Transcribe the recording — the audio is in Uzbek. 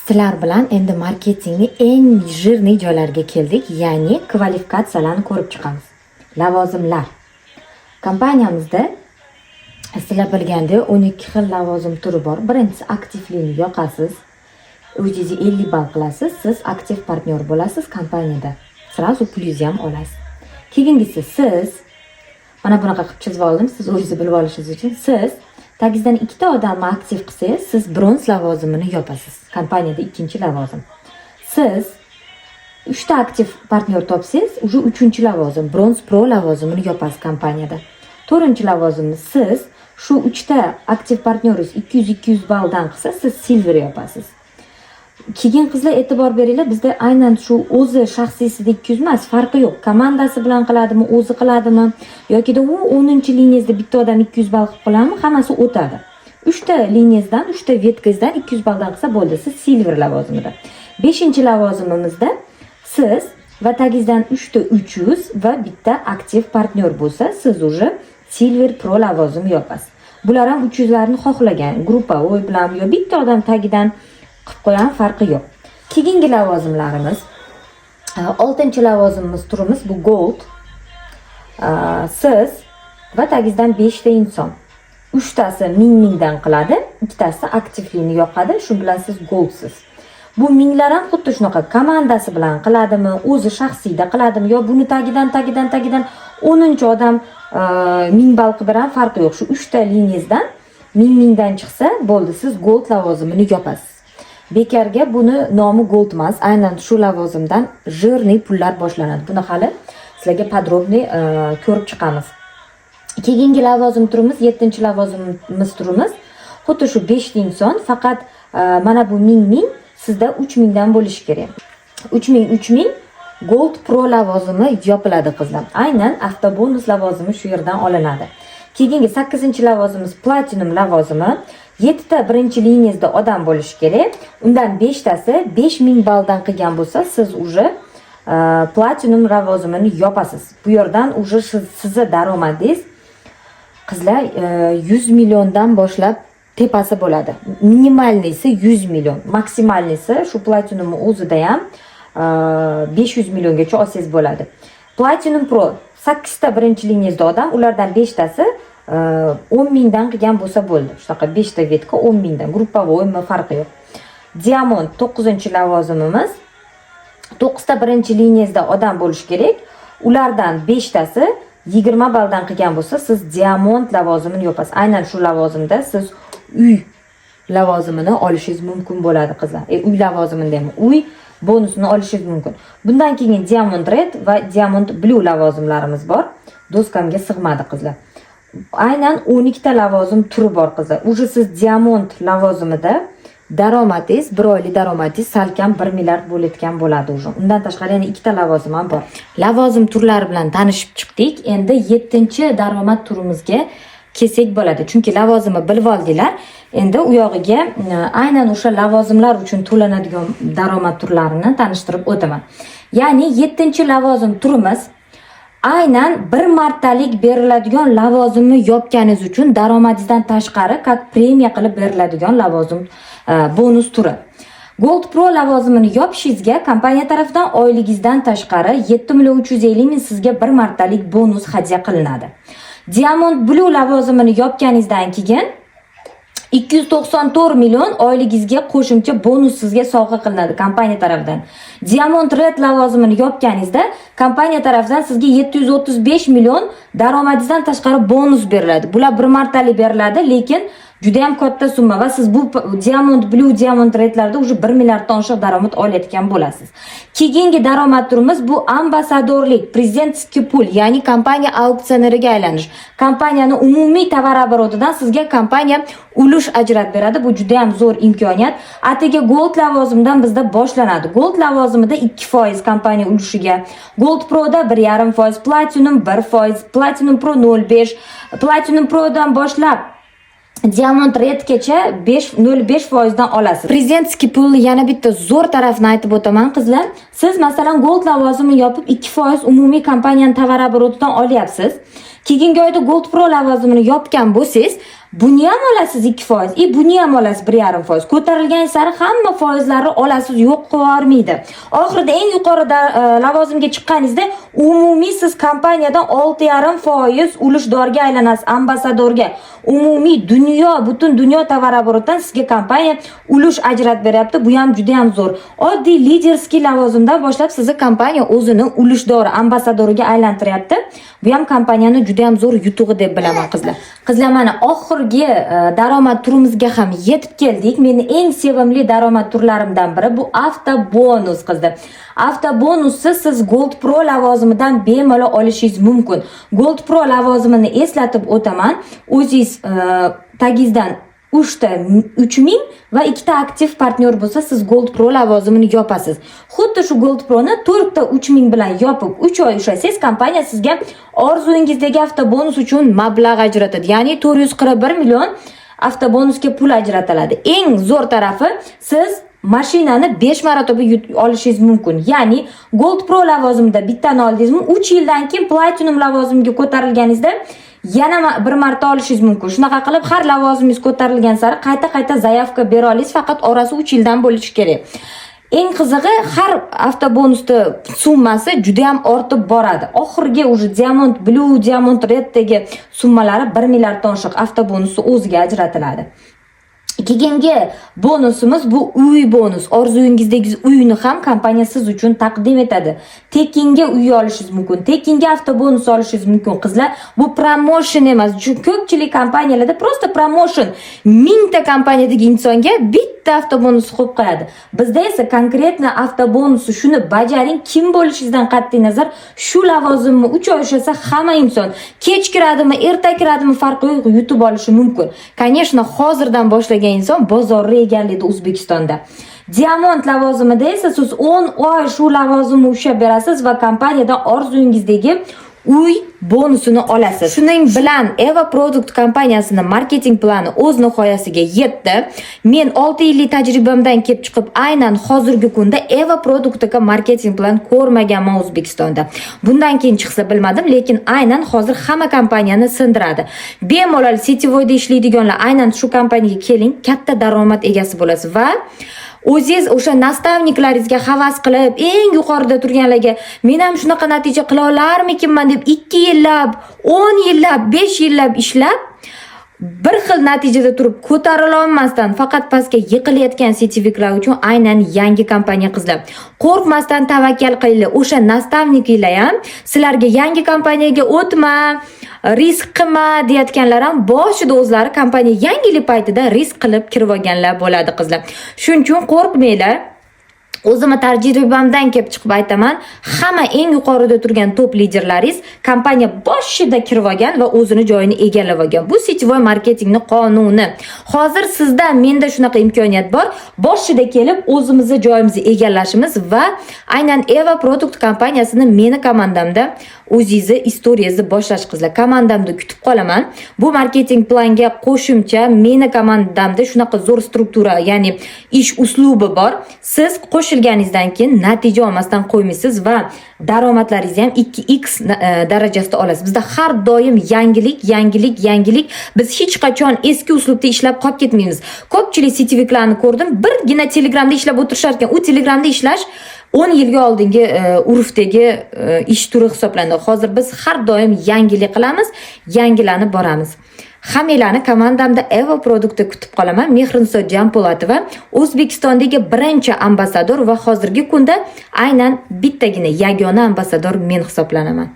Sizlar bilan endi marketingning eng jирный joylariga keldik, ya'ni kvalifikatsiyalarni ko'rib chiqamiz. Lavozimlar. Kompaniyamizda sizlar bilgandek 12 xil lavozim turi bor. Birinchisi aktivlikni yoqasiz. O'zingiz 50 ball qilasiz, siz aktiv partnyor bo'lasiz kompaniyada. Sразу plyus ham olasiz. Keyingisi siz mana bunaqa qilib chizib oldim, siz o'zingiz bilib olishingiz uchun. Siz tagingizdan ikkita odamni aktiv qilsangiz, siz bronz lavozimini yopasiz. Kompaniyada ikkinchi lavozim. Siz 3 ta aktiv partnyor topsangiz, уже 3-lavozim, bronz pro lavozimini yopasiz kompaniyada. 4-lavozimni siz shu 3 ta aktiv partnyoringiz 200 balldan qilsa, siz silver yopasiz. Keyin qizlar e'tibor beringlar, bizda aynan shu o'zi shaxsiysida 200 emas, farqi yo'q. Komandasi bilan qiladimi, o'zi qiladimi yoki da u 10-liniyasida bitta odam 200 ball qilib qoladimi, hammasi o'tadi. 3 ta liniyasidan, 3 ta vetkangizdan 200 balldan qilsa bo'ldi, siz silver lavozimida. 5-lavozimimizda siz va tagingizdan 3 ta 300 va bitta aktiv partnyor bo'lsa, siz уже silver pro lavozimi yopasiz. Bular ham 300larni xohlagan, gruppovoy bilan yo bitta odam tagidan qilib qo'ygan, farqi yo'q. Keyingi lavozimlarimiz 6-lavozimimiz turimiz bu gold. Siz va tagingizdan 5 ta inson. 3 tasi ming-mingdan qiladi, 2 tasi aktivlikni yoqadi, shu bilan siz goldsiz. Bu minglar ham xuddi shunaqa komandasi bilan qiladimi, o'zi shaxsiyda qiladimi yo buni tagidan 10-odam 1000 ball qilib ham farqi yo'q. Shu 3 ta liniyasidan ming-mingdan chiqsa bo'ldi, siz gold lavozimini yopasiz. Bekarga buni nomi gold emas, aynan shu lavozimdan jирный pullar boshlanadi. Buni hali sizlarga podrobniy ko'rib chiqamiz. Keyingi lavozim turimiz 7-lavozimimiz turimiz. Xuddi shu 5 ta inson, faqat mana bu ming sizda 3000 dan bo'lishi kerak. 3000 gold pro lavozimi yopiladi qizlar. Aynan avtobonus lavozimi shu yerdan olinadi. Keyingi 8-lavozimimiz platinum lavozimi. 7 ta birinchi liniyasida odam bo'lishi kerak. Undan 5 tasi 5000 balldan qilgan bo'lsa, siz уже platinum lavozimini yopasiz. Bu yerdan уже sizga daromadingiz qizlar 100 milliondan boshlab tepasi bo'ladi. Minimalnisi 100 million, maksimalnisi shu platinum o'zida ham 500 milliongacha olsangiz bo'ladi. Platinum Pro 8 ta birinchi liniyasida odam, ulardan 5 tasi 10 mingdan qilgan bo'lsa bo'ldi. Shunaqa 5 ta vetka 10 mingdan, gruppovoymi farqi yo'q. Diamond 9-lavozimimiz 9 ta birinchi liniyasida odam bo'lishi kerak. Ulardan 5 tasi 20 balldan qilgan bo'lsa, siz diamond lavozimini yopasiz. Aynan shu lavozimda siz uy lavozimini olishingiz mumkin bo'ladi qizlar. Uy lavozimida ham uy bonusini olishingiz mumkin. Bundan keyin diamond red va diamond blue lavozimlarimiz bor. Doskamga sig'madi qizlar. Aynan 12 ta lavozim turi bor qizlar. Uje siz diamond lavozimida daromadingiz, bir oylik daromadingiz salkam 1 milliard bo'layotgan bo'ladi уже. Undan tashqari yana 2 ta lavozim ham bor. Lavozim turlari bilan tanishib chiqdik. Endi 7-daromad turimizga kelsak bo'ladi. Chunki lavozimni bilib oldinglar. Endi u yog'iga aynan o'sha lavozimlar uchun to'lanadigan daromad turlarini tanishtirib o'taman. Ya'ni 7-lavozim turimiz aynan bir martalik beriladigan lavozimni yopganingiz uchun daromadingizdan tashqari как premiya qilib beriladigan lavozim bonus turi. Gold Pro lavozimini yopishingizga kompaniya tomonidan oyligingizdan tashqari 7,350,000 sizga bir martalik bonus hadya qilinadi. Diamond Blue lavozimini yopganingizdan keyin 294 million oyligingizga qo'shimcha bonus sizga sovg'a qilinadi kompaniya tomonidan. Diamond Red lavozimini yopganingizda kompaniya tomonidan sizga 735 million daromadingizdan tashqari bonus beriladi. Bular bir martalik beriladi, lekin juda ham katta summa va siz bu Diamond Blue, Diamond Redlarda уже 1 milliarddan oshiq daromad olayotgan bo'lasiz. Keyingi daromad turimiz bu ambasadorlik, prezidentskiy pul, ya'ni kompaniya auksioneriga aylanish. Kompaniyani umumiy tovar oborotidan sizga kompaniya ulush ajratib beradi. Bu juda ham zo'r imkoniyat. Atigi Gold lavozimidan bizda boshlanadi. Gold lavozimida 2% kompaniya ulushiga, Gold Proda 1,5%, Platinum 1%, Platinum Pro 0,5%, Platinum Prodan boshlab Diamond Redgacha 0,5% dan olasiz. Prezidentskiy pul yana bitta zo'r tarafini aytib o'taman qizlar. Siz masalan Gold lavozimini yopib 2% umumiy kompaniyaning tovar oborotidan olyapsiz. Keyingi oyda Gold Pro lavozimini yopgan bo'lsangiz, buni ham olasiz 2%, buni ham olasiz 1,5%. Ko'tarilgan sari hamma foizlarni olasiz, yo'q qilib yubormaydi. Oxirida eng yuqori lavozimga chiqqaningizda umumiy siz kompaniyadan 6,5% ulushdorga aylanasiz, ambasadorga. Umumiy butun dunyo tovaroborotidan sizga kompaniya ulush ajratib beryapti. Bu ham juda ham zo'r. Oddiy liderskiy lavozimdan boshlab sizni kompaniya o'zini ulushdori, ambasadoriga aylantiryapti. Bu ham kompaniyani juda ham zo'r yutug'i deb bilaman qizlar. Qizlar, mana oxirgi daromad turimizga ham yetib keldik. Meni eng sevimli daromad turlarimdan biri bu avtobonus qizlar. Avtobonusni siz Gold Pro lavozimidan bemalol olishingiz mumkin. Gold Pro lavozimini eslatib o'taman. O'zingiz tagingizdan 3000 va 2 ta aktiv partnyor bo'lsa, siz Gold Pro lavozimini yopasiz. Xuddi shu Gold Pro'ni 4 ta 3000 bilan yopib 3 oy ushlasangiz, kompaniya sizga orzungizdagi avtobonus uchun mablag' ajratadi. Ya'ni 441 million avtobonusga pul ajratiladi. Eng zo'r tarafi, siz mashinani 5 marotaba olishingiz mumkin. Ya'ni Gold Pro lavozimida bittani oldingizmi, 3 yildan keyin Platinum lavozimiga ko'tarilganingizda yana bir marta olishingiz mumkin. Shunaqa qilib har lavozimingiz ko'tarilgan sari qayta zayavka bera olasiz, faqat orasi 3 yildan bo'lishi kerak. Eng qizig'i, har avtobonusning summasi juda ham ortib boradi. Oxirgi Diamond Blue, Diamond Red'dagi summalari 1 milliarddan oshiq avtobonusni o'ziga ajratiladi. Ikkinchi bonusimiz bu uy bonus. Orzungizdagi uyni ham kompaniya siz uchun taqdim etadi. Tekinga uy olishingiz mumkin, tekinga avtobonus olishingiz mumkin qizlar. Bu promotion emas. Chunki ko'pchilik kompaniyalarda prosta promotion 1000 ta kompaniyadagi insonga bitta avtobonus qo'yib qo'yadi. Bizda esa konkretni avtobonusni shuni bajaring, kim bo'lishingizdan qat'iy nazar shu lavozimni 3 oy ishlasa hamma inson kech kiradimi, erta kiradimi farqi yo'q, yutib olishi mumkin. Конечно, hozirdan boshlagan inson bozorni egallaydi O'zbekistonda. Diamond lavozimida esa siz 10 oy shu lavozimni ushlab berasiz va kompaniyadan orzungizdagi uy bonusini olasiz. Shuning bilan Eva Product kompaniyasining marketing plani o'z nihoyasiga yetdi. Men 6 yillik tajribamdan kelib chiqib, aynan hozirgi kunda Eva Product'ga marketing plan ko'rmaganman O'zbekistonda. Bundan keyin chiqsa bilmadim, lekin aynan hozir hamma kompaniyani sindiradi. Bemalol setivoyda ishlaydiganlar aynan shu kompaniyaga keling, katta daromad egasi bo'lasiz va o'zingiz o'sha nastavniklaringizga havas qilib, eng yuqorida turganlarga men ham shunaqa natija qila olarmikinman deb 2 yillab, 10 yillab, 5 yillab ishlab bir xil natijada turib ko'tarila olmasdan faqat pastga yiqilayotgan sertifikatlar uchun aynan yangi kompaniya qizlar. Qo'rqmasdan tavakkal qilinglar. O'sha nastavniklar ham sizlarga yangi kompaniyaga o'tma, risk qilma deyotganlar ham boshida o'zlari kompaniya yangilik paytida risk qilib kirib olganlar bo'ladi qizlar. Shuning uchun qo'rqmanglar. O'zimning tajribamdan kelib chiqib aytaman, hamma eng yuqorida turgan top liderlaringiz kompaniya boshida kirib olgan va o'zini joyini egallab olgan. Bu setivoy marketingning qonuni. Hozir sizda, menda shunaqa imkoniyat bor. Boshida kelib o'zimizni joyimizni egallashimiz va aynan Eva Product kompaniyasining meni komandamda o'zingizni istoriyangizni boshlash qizlar. Komandamda kutib qolaman. Bu marketing planga qo'shimcha meni komandamda shunaqa zo'r struktura, ya'ni ish uslubi bor. Siz qo'shilganingizdan keyin natija olmasdan qo'ymaysiz va daromadlaringizni ham 2x darajasida olasiz. Bizda har doim yangilik. Biz hech qachon eski uslubda ishlab qolib ketmaymiz. Ko'pchilik sertifikatlarni ko'rdim, birgina Telegramda ishlab o'tirishar ekan. U Telegramda ishlash 10 yilga oldingi urfdagi ish turi hisoblanadi. Hozir biz har doim yangilik qilamiz, yangilanib boramiz. Hammanglarni komandamda Eva Product'da kutib qolaman. Mehrinso Jampo'latova O'zbekistondagi birinchi ambasador va hozirgi kunda aynan bittagina yagona ambasador men hisoblanaman.